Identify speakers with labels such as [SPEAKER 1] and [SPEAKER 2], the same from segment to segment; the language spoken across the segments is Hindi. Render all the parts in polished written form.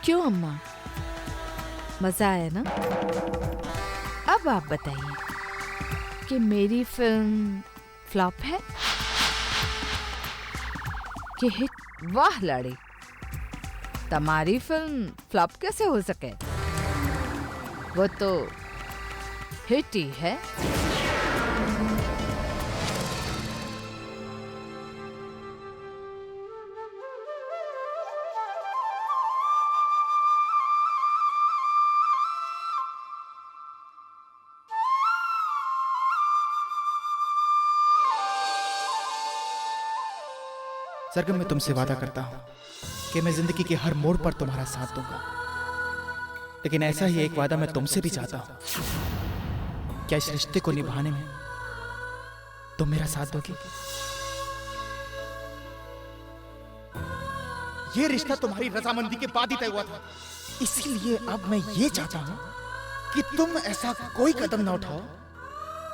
[SPEAKER 1] क्यों अम्मा, मजा आया ना? अब आप बताइए कि मेरी फिल्म फ्लॉप है कि हिट? वाह लाड़ी, तुम्हारी फिल्म फ्लॉप कैसे हो सके? वो तो हिट ही है।
[SPEAKER 2] सरगम, मैं तुमसे वादा करता हूं कि मैं जिंदगी के हर मोड़ पर तुम्हारा साथ दूंगा, लेकिन ऐसा ही एक वादा मैं तुमसे भी चाहता हूं। क्या इस रिश्ते को निभाने में तुम मेरा साथ दोगी? ये रिश्ता तुम्हारी रजामंदी के बाद ही तय हुआ था, इसीलिए अब मैं ये चाहता हूं कि तुम ऐसा कोई कदम ना उठाओ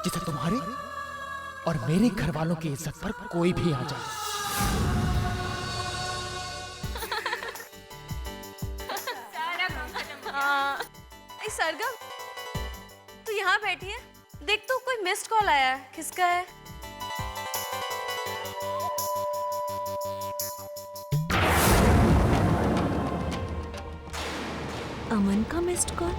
[SPEAKER 2] जिससे तुम्हारे और मेरे घर वालों की इज्जत पर कोई भी आ जाए।
[SPEAKER 3] सरगम, तू यहाँ बैठी है? देख तो कोई मिस्ड कॉल आया है, किसका है? अमन का मिस्ड कॉल?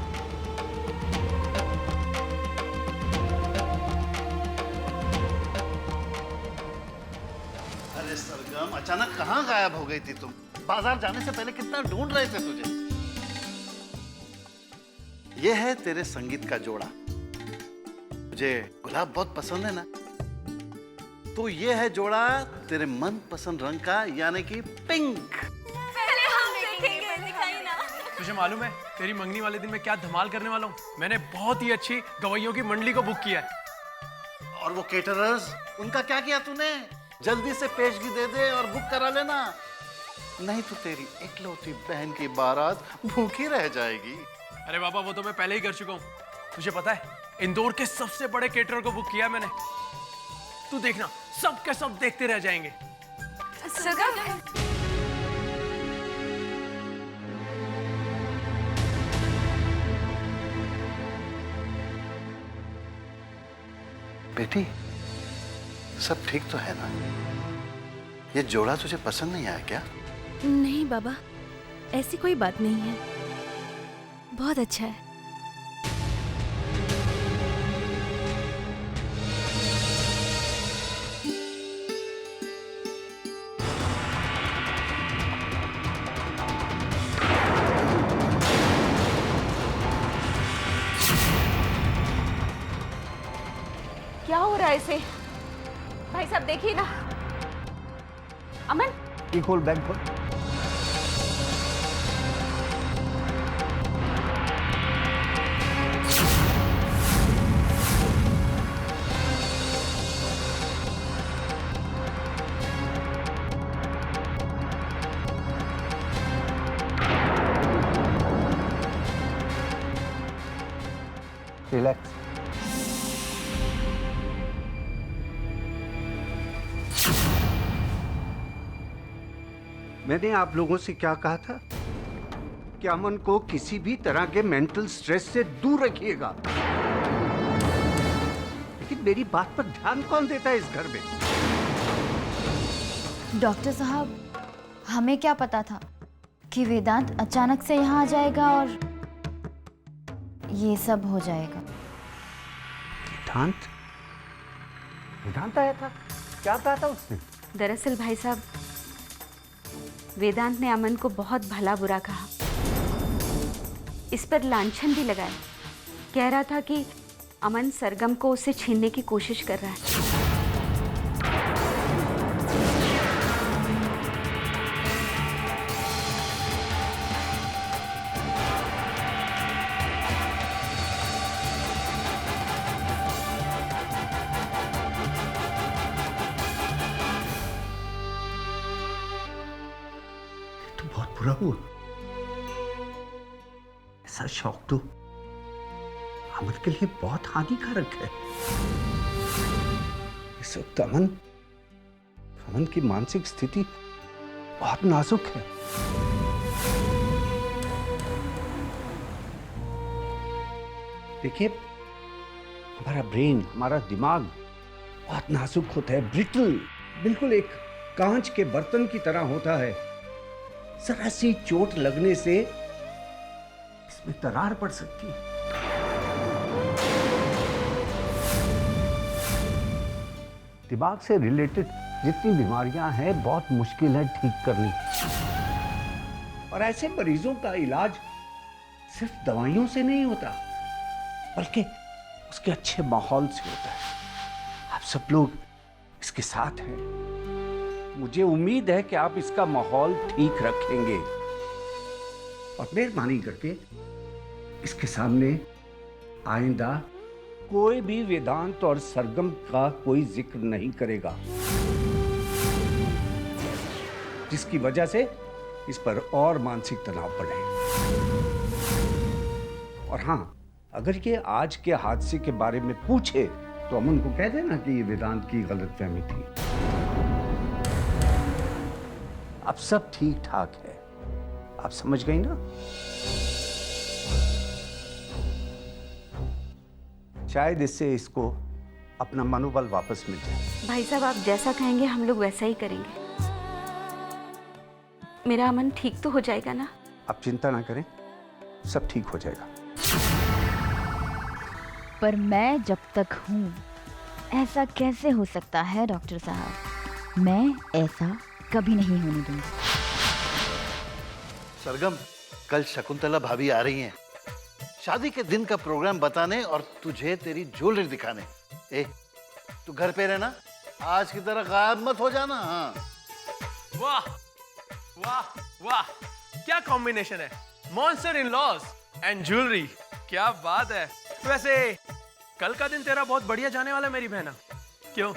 [SPEAKER 4] अरे सरगम, अचानक कहाँ गायब हो गई थी तुम? बाजार जाने से पहले कितना ढूंढ रहे थे तुझे। ये है तेरे संगीत का जोड़ा। मुझे गुलाब बहुत पसंद है ना, तो ये है जोड़ा तेरे मन पसंद रंग का, यानी कि पिंक।
[SPEAKER 3] पहले हम देखेंगे, दिखाई ना।
[SPEAKER 5] तुझे मालूम है तेरी मंगनी वाले दिन मैं क्या धमाल करने वाला हूँ? मैंने बहुत ही अच्छी गवैयों की मंडली को बुक किया है।
[SPEAKER 4] और वो केटरर्स, उनका क्या किया तूने? जल्दी से पेशगी दे दे और बुक करा लेना, नहीं तो तेरी इकलौती बहन की बारात भूखी रह जाएगी।
[SPEAKER 5] अरे बाबा, वो तो मैं पहले ही कर चुका हूँ। तुझे पता है, इंदौर के सबसे बड़े केटरर को बुक किया मैंने। तू देखना, सब के सब देखते रह जाएंगे।
[SPEAKER 3] सरगम,
[SPEAKER 4] बेटी, सब ठीक तो है ना? ये जोड़ा तुझे पसंद नहीं आया क्या?
[SPEAKER 3] नहीं बाबा, ऐसी कोई बात नहीं है, बहुत अच्छा है। क्या हो रहा है इसे? भाई साहब देखिए ना। अमन,
[SPEAKER 6] खोल बैग खोल। रिलैक्स। मैंने आप लोगों से क्या कहा था कि अमन को किसी भी तरह के मेंटल स्ट्रेस से दूर रखिएगा, लेकिन मेरी बात पर ध्यान कौन देता है इस घर में?
[SPEAKER 7] डॉक्टर साहब, हमें क्या पता था कि वेदांत अचानक से यहाँ आ जाएगा और ये सब हो जाएगा।
[SPEAKER 6] वेदांत? वेदांत आया था? क्या कहा था उसने?
[SPEAKER 3] दरअसल भाई साहब, वेदांत ने अमन को बहुत भला बुरा कहा, इस पर लांछन भी लगाया। कह रहा था कि अमन सरगम को उससे छीनने की कोशिश कर रहा है।
[SPEAKER 6] बुरा हुआ। ऐसा शौक तो अमन के लिए बहुत हानिकारक है। इस वक्त अमन की मानसिक स्थिति बहुत नाजुक है। देखिए, हमारा ब्रेन, हमारा दिमाग बहुत नाजुक होता है, ब्रिटल, बिल्कुल एक कांच के बर्तन की तरह होता है। जरा सी चोट लगने से इसमें दरार पड़ सकती है। दिमाग से रिलेटेड जितनी बीमारियां हैं बहुत मुश्किल है ठीक करनी, और ऐसे मरीजों का इलाज सिर्फ दवाइयों से नहीं होता बल्कि उसके अच्छे माहौल से होता है। आप सब लोग इसके साथ हैं, मुझे उम्मीद है कि आप इसका माहौल ठीक रखेंगे और मेहरबानी करके इसके सामने आइंदा कोई भी वेदांत और सरगम का कोई जिक्र नहीं करेगा, जिसकी वजह से इस पर और मानसिक तनाव बढ़े। और हाँ, अगर ये आज के हादसे के बारे में पूछे तो अमन को कह देना कि ये वेदांत की गलतफहमी थी। अब सब ठीक ठाक है, आप समझ गई ना? शायद इससे इसको अपना मनोबल वापस मिल जाए।
[SPEAKER 3] भाई साहब, आप जैसा कहेंगे हम लोग वैसा ही करेंगे। मेरा अमन ठीक तो हो जाएगा ना?
[SPEAKER 6] आप चिंता ना करें, सब ठीक हो जाएगा।
[SPEAKER 7] पर मैं जब तक हूँ ऐसा कैसे हो सकता है डॉक्टर साहब? मैं ऐसा कभी नहीं होने दूंगी।
[SPEAKER 4] सरगम, कल शकुंतला भाभी आ रही हैं शादी के दिन का प्रोग्राम बताने और तुझे तेरी ज्वेलरी दिखाने। ए, तू घर पे रहना, आज की तरह गायब मत हो जाना। हाँ,
[SPEAKER 5] वाह वाह वाह, क्या कॉम्बिनेशन है, monster in laws and jewellery, क्या बात है। वैसे कल का दिन तेरा बहुत बढ़िया जाने वाला है मेरी बहना। क्यों?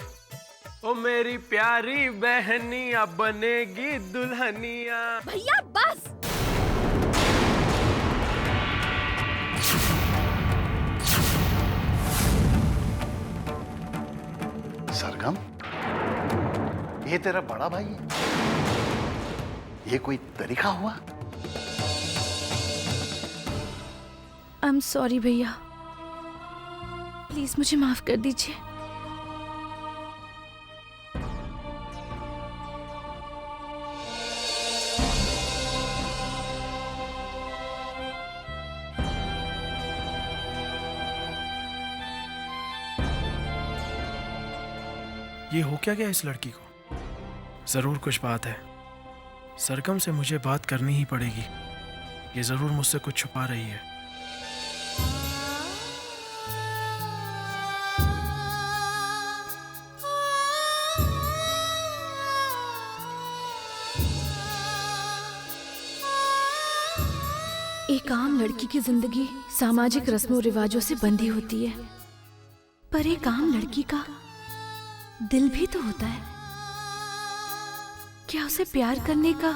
[SPEAKER 5] ओ मेरी प्यारी बहनिया बनेगी दुल्हनिया।
[SPEAKER 7] भैया बस।
[SPEAKER 4] सरगम, ये तेरा बड़ा भाई है, ये कोई तरीका हुआ?
[SPEAKER 8] आई एम सॉरी भैया, प्लीज मुझे माफ कर दीजिए।
[SPEAKER 5] ये हो क्या गया इस लड़की को? जरूर कुछ बात है। सरगम से मुझे बात करनी ही पड़ेगी। ये जरूर मुझसे कुछ छुपा रही है।
[SPEAKER 8] एक आम लड़की की जिंदगी सामाजिक रस्मों रिवाजों से बंधी होती है, पर एक आम लड़की का दिल भी तो होता है। क्या उसे प्यार करने का,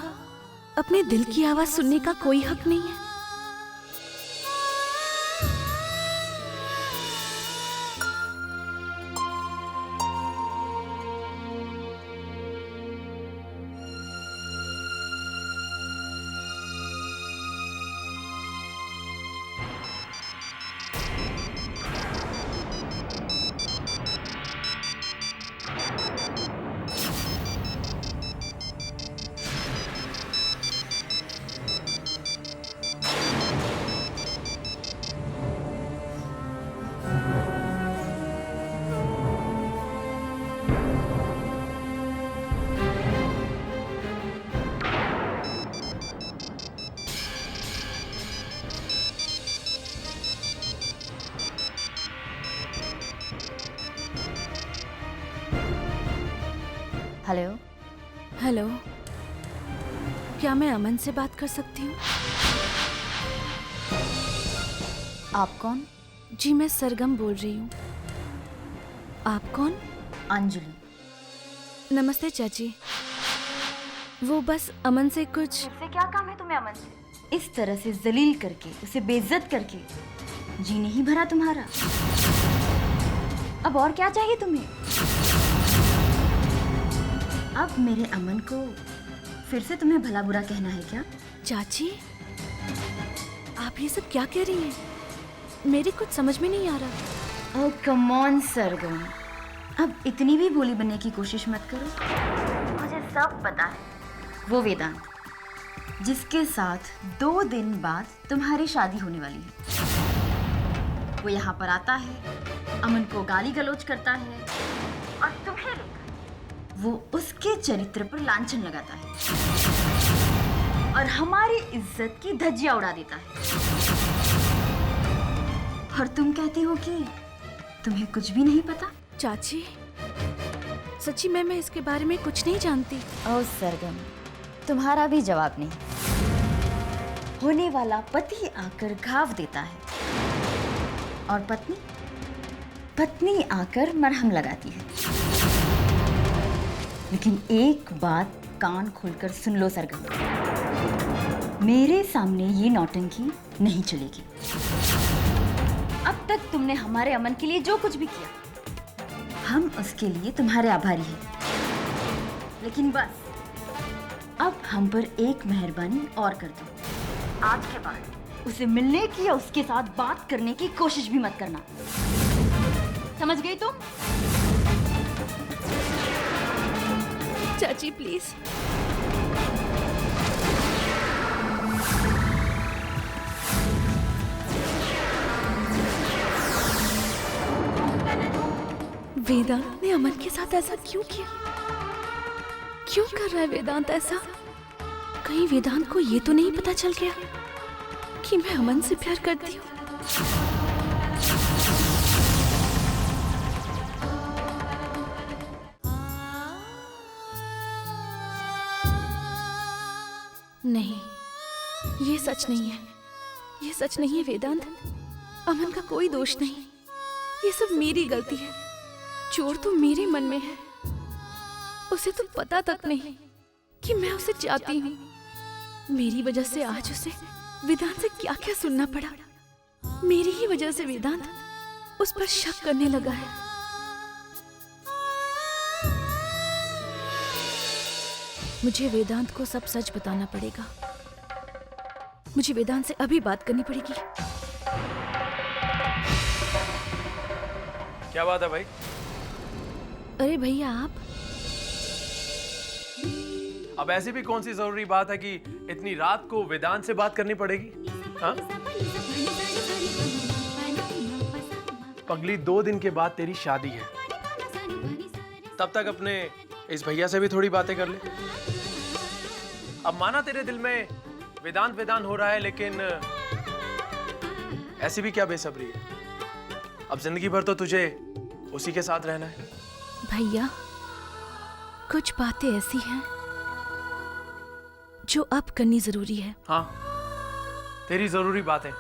[SPEAKER 8] अपने दिल की आवाज सुनने का कोई हक नहीं है?
[SPEAKER 7] हेलो।
[SPEAKER 8] हेलो, क्या मैं अमन से बात कर सकती हूँ?
[SPEAKER 7] आप कौन?
[SPEAKER 8] जी मैं सरगम बोल रही हूँ। आप कौन?
[SPEAKER 7] अंजलि।
[SPEAKER 8] नमस्ते चाची। वो बस अमन से कुछ।
[SPEAKER 7] से क्या काम है तुम्हें अमन से? इस तरह से जलील करके, उसे बेइज्जत करके जी नहीं भरा तुम्हारा। अब और क्या चाहिए तुम्हें? अब मेरे अमन को फिर से तुम्हें भला बुरा कहना है क्या?
[SPEAKER 8] चाची, आप ये सब क्या कह रही हैं? मेरे कुछ समझ में नहीं आ रहा।
[SPEAKER 7] ओह कम ऑन सरगम, अब इतनी भी भोली बनने की कोशिश मत करो। मुझे सब पता है। वो वेदांत जिसके साथ 2 दिन बाद तुम्हारी शादी होने वाली है, वो यहाँ पर आता है, अमन को गाली गलौज करता है और तुम्हें लेकर वो उसके चरित्र पर लांछन लगाता है और हमारी इज्जत की धज्जियां उड़ा देता है। और तुम कहती हो कि तुम्हें कुछ भी नहीं पता।
[SPEAKER 8] चाची, सच्ची मैं इसके बारे में कुछ नहीं जानती।
[SPEAKER 7] ओ सरगम, तुम्हारा भी जवाब नहीं। होने वाला पति आकर घाव देता है और पत्नी आकर मरहम लगाती है। लेकिन एक बात कान खोलकर सुन लो सरगम, मेरे सामने ये नौटंकी नहीं चलेगी। अब तक तुमने हमारे अमन के लिए जो कुछ भी किया, हम उसके लिए तुम्हारे आभारी हैं। लेकिन बस अब हम पर एक मेहरबानी और कर दो। आज के बाद उसे मिलने की या उसके साथ बात करने की कोशिश भी मत करना। समझ गई तुम?
[SPEAKER 8] चाची प्लीज। वेदांत ने अमन के साथ ऐसा क्यों किया? क्यों कर रहा है वेदांत ऐसा? कहीं वेदांत को ये तो नहीं पता चल गया कि मैं अमन से प्यार करती हूँ? नहीं, ये सच नहीं है। ये सच नहीं है वेदांत। अमन का कोई दोष नहीं। ये सब मेरी गलती है। चोर तो मेरे मन में है। उसे तो पता तक नहीं कि मैं उसे चाहती हूँ। मेरी वजह से आज उसे वेदांत से क्या क्या सुनना पड़ा। मेरी ही वजह से वेदांत उस पर शक करने लगा है। मुझे वेदांत को सब सच बताना पड़ेगा। मुझे वेदांत से अभी बात करनी पड़ेगी।
[SPEAKER 5] क्या बात है भाई?
[SPEAKER 8] अरे भैया आप
[SPEAKER 5] अब ऐसी भी कौन सी जरूरी बात है कि इतनी रात को वेदांत से बात करनी पड़ेगी? हाँ? पगली 2 दिन के बाद तेरी शादी है। तब तक अपने इस भैया से भी थोड़ी बातें कर ले। अब माना तेरे दिल में वेदांत हो रहा है, लेकिन ऐसी भी क्या बेसब्री है? अब जिंदगी भर तो तुझे उसी के साथ रहना है।
[SPEAKER 8] भैया कुछ बातें ऐसी हैं जो अब करनी जरूरी है।
[SPEAKER 5] हाँ, तेरी जरूरी बातें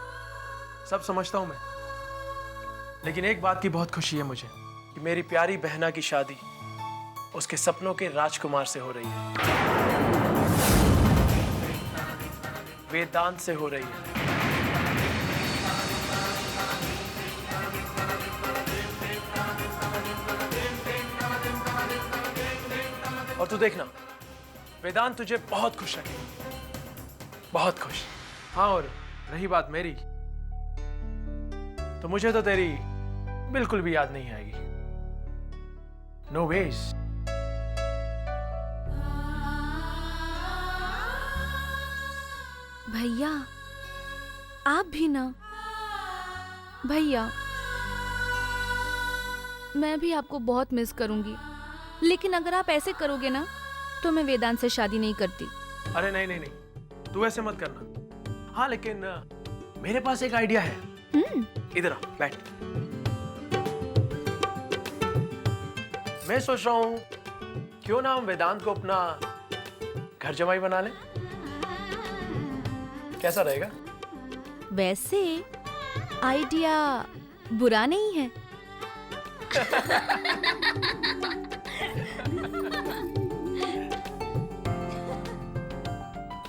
[SPEAKER 5] सब समझता हूं मैं, लेकिन एक बात की बहुत खुशी है मुझे कि मेरी प्यारी बहना की शादी उसके सपनों के राजकुमार से हो रही है, वेदांत से हो रही है। और तू देखना, वेदांत तुझे बहुत खुश रखेगा, बहुत खुश। हाँ, और रही बात मेरी, तो मुझे तो तेरी बिल्कुल भी याद नहीं आएगी। No ways.
[SPEAKER 8] भैया आप भी ना। भैया मैं भी आपको बहुत मिस करूंगी, लेकिन अगर आप ऐसे करोगे ना तो मैं वेदांत से शादी नहीं करती।
[SPEAKER 5] अरे नहीं नहीं नहीं, तू ऐसे मत करना। हाँ, लेकिन मेरे पास एक आइडिया है। इधर आ, बैठ। मैं सोच रहा हूं क्यों ना हम वेदांत को अपना घर जमाई बना लें। कैसा रहेगा?
[SPEAKER 8] वैसे आइडिया बुरा नहीं है।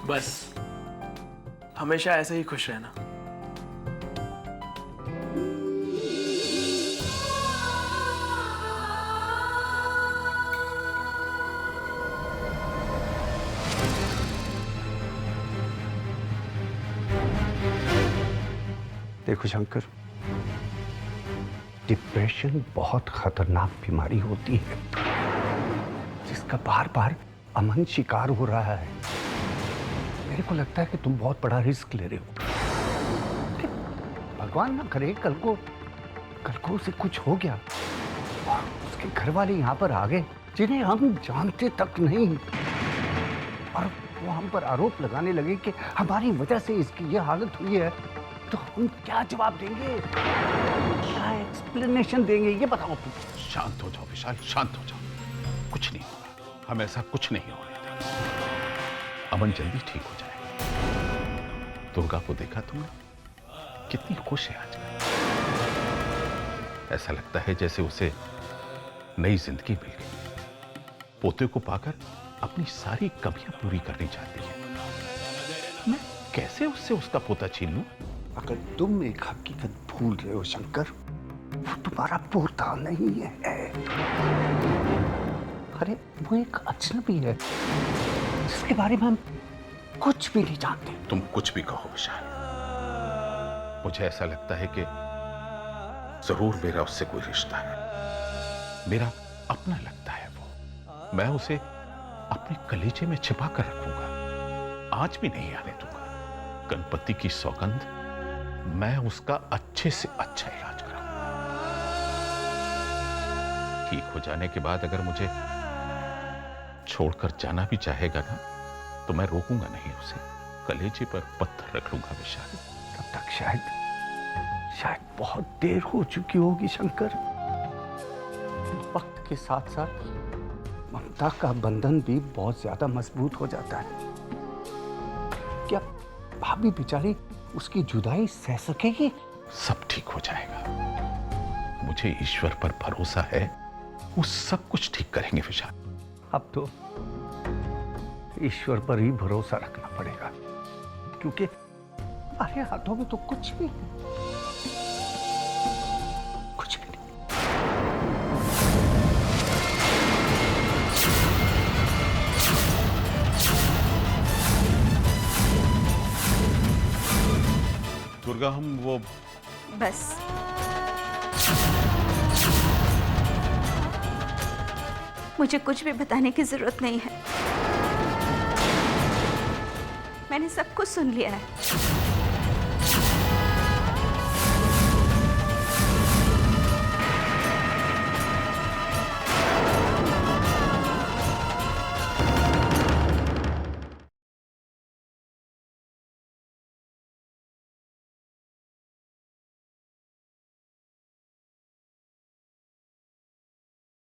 [SPEAKER 5] बस हमेशा ऐसे ही खुश रहना।
[SPEAKER 6] देखो शंकर, डिप्रेशन बहुत खतरनाक बीमारी होती है जिसका बार बार अमन शिकार हो रहा है। मेरे को लगता है कि तुम बहुत बड़ा रिस्क ले रहे हो। कि भगवान ना करे कल को उसे कुछ हो गया और उसके घर वाले यहाँ पर आ गए जिन्हें हम जानते तक नहीं, और वो हम पर आरोप लगाने लगे कि हमारी वजह से इसकी ये हालत हुई है, तो हम क्या जवाब देंगे, क्या एक्सप्लेनेशन देंगे, ये बताओ।
[SPEAKER 9] शांत हो जाओ विशाल, शांत हो जाओ। कुछ नहीं होगा, हम ऐसा कुछ नहीं होने देंगे। अमन जल्दी ठीक हो जाएगा। दुर्गा को देखा तुमने, कितनी खुश है आजकल। ऐसा लगता है जैसे उसे नई जिंदगी मिल गई। पोते को पाकर अपनी सारी कमियां पूरी करनी चाहती है। मैं कैसे उससे उसका पोता छीन लूं?
[SPEAKER 6] अगर तुम एक हकीकत भूल रहे हो शंकर, वो तुम्हारा पोता नहीं है। अरे वो एक अजनबी है जिसके बारे में हम कुछ भी नहीं जानते।
[SPEAKER 9] तुम कुछ भी कहो विशाल, मुझे ऐसा लगता है कि जरूर मेरा उससे कोई रिश्ता है। मेरा अपना लगता है वो। मैं उसे अपने कलेजे में छिपा कर रखूंगा, आज भी नहीं आने दूंगा। गणपति की सौगंध, मैं उसका अच्छे से अच्छा इलाज कराऊंगा। ठीक हो जाने के बाद अगर मुझे छोड़कर जाना भी चाहेगा ना, तो मैं रोकूंगा नहीं उसे। कलेजे पर पत्थर रख लूंगा विशाल।
[SPEAKER 6] तब तक शायद बहुत देर हो चुकी होगी शंकर। वक्त के साथ साथ ममता का बंधन भी बहुत ज्यादा मजबूत हो जाता है। क्या भाभी बेचारी उसकी जुदाई सह सकेगी?
[SPEAKER 9] सब ठीक हो जाएगा, मुझे ईश्वर पर भरोसा है। वो सब कुछ ठीक करेंगे विशाल।
[SPEAKER 6] अब तो ईश्वर पर ही भरोसा रखना पड़ेगा, क्योंकि हमारे हाथों में तो कुछ भी नहीं।
[SPEAKER 9] दुर्गा, हम वो
[SPEAKER 3] बस मुझे कुछ भी बताने की जरूरत नहीं है। मैंने सब कुछ सुन लिया है।